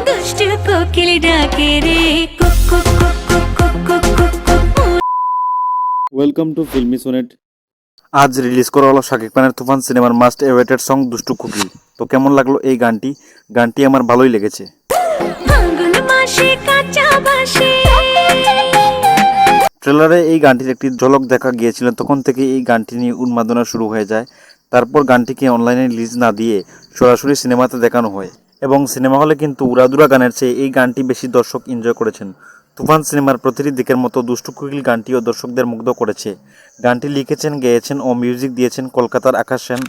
দুষ্টু কোকিল ডাকে রে কুক কুক কুক কুক কুক কুক কুক কুক। Welcome to Filmi Sonnet. আজ রিলিজ করা হলো শাকিব খানের তুফান সিনেমার মাস্ট এওয়েটেড সং দুষ্টু কোকিল। তো কেমন লাগলো এই গানটি আমার ভালোই লেগেছে। ফাল্গুন মাসে কাঁচা বাঁশে ট্রেলারে এই গানটির একটি ঝলক দেখা গিয়েছিল, তখন থেকে এই গানটি নিয়ে উন্মাদনা শুরু হয়ে যায়। তারপর গানটিকে অনলাইনে রিলিজ না দিয়ে সরাসরি সিনেমাতে দেখানো হয় এবং সিনেমা হলে কিন্তু উড়াদুরা গানের চেয়ে এই গানটি বেশি দর্শক এনজয় করেছেন। তুফান সিনেমার প্রতিটি দিকের মতো দুষ্টু কোকিল গানটিও দর্শকদের মুগ্ধ করেছে। গানটি লিখেছেন, গেয়েছেন ও মিউজিক দিয়েছেন কলকাতার আকাশ সেন।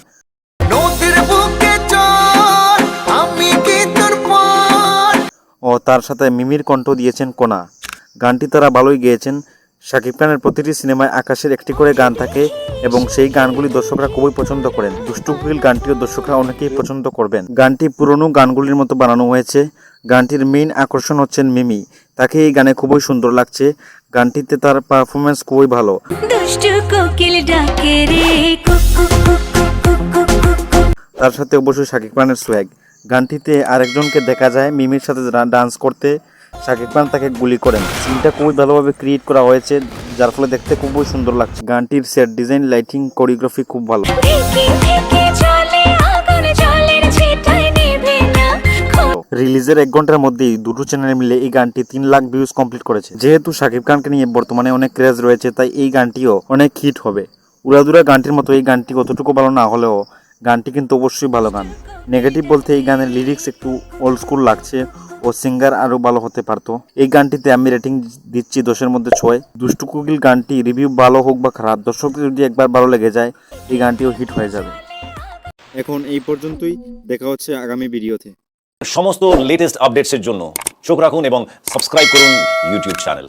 ও তার সাথে মিমির কণ্ঠ দিয়েছেন কোনা। গানটি তারা ভালোই গেয়েছেন। শাকিব খানের প্রতিটি সিনেমায় আকাশের একটি করে গান থাকে এবং সেই গানগুলি দর্শকরা খুবই পছন্দ করেন। দুষ্টু কোকিল গানটিও দর্শকরা অনেকেই পছন্দ করবেন। গানটি পুরনো গানগুলির মতো বানানো হয়েছে। গানটির মেইন আকর্ষণ হচ্ছেন মিমি, তাকে এই গানে খুবই সুন্দর লাগছে। গানটিতে তার পারফরমেন্স খুবই ভালো। দুষ্টু কোকিল ডাকে রে কুক কুক কুক কুক কুক কুক কুক। তার সাথে অবশ্যই শাকিব খানের সোয়াগ। গানটিতে আরেকজনকে দেখা যায় মিমির সাথে ডান্স করতে। শাকিব খান তাকে গুলি করেন। সিনটা খুবই ভালোভাবে ক্রিয়েট করা হয়েছে, যার ফলে দেখতে খুবই সুন্দর লাগছে। গানটির সেট ডিজাইন, লাইটিং, কোরিওগ্রাফি খুব ভালো। ঢেকে ঢেকে চলে আগুন জলের ছিটায় নেভে না। রিলিজের 1 ঘন্টার মধ্যেই দুটো চ্যানেল মিলে এই গানটি 3 লাখ ভিউজ কমপ্লিট করেছে। যেহেতু শাকিব খানকে নিয়ে বর্তমানে অনেক ক্রেজ রয়েছে, তাই এই গানটিও অনেক হিট হবে। উড়াদুরা গানটির মতো এই গানটি কতটুকু ভালো না হলেও গানটি কিন্তু অবশ্যই ভালো গান। নেগেটিভ বলতে এই গানের লিরিক্স একটু ওল্ড স্কুল লাগছে ও সিঙ্গার আরও ভালো হতে পারতো। এই গানটিতে আমি রেটিং দিচ্ছি 10-এর মধ্যে 6। দুষ্টু কোকিল গানটি রিভিউ ভালো হোক বা খারাপ, দর্শকদের যদি একবার ভালো লেগে যায় এই গানটিও হিট হয়ে যাবে। এখন এই পর্যন্তই, দেখা হচ্ছে আগামী ভিডিওতে। সমস্ত লেটেস্ট আপডেটসের জন্য চোখ রাখুন এবং সাবস্ক্রাইব করুন ইউটিউব চ্যানেল।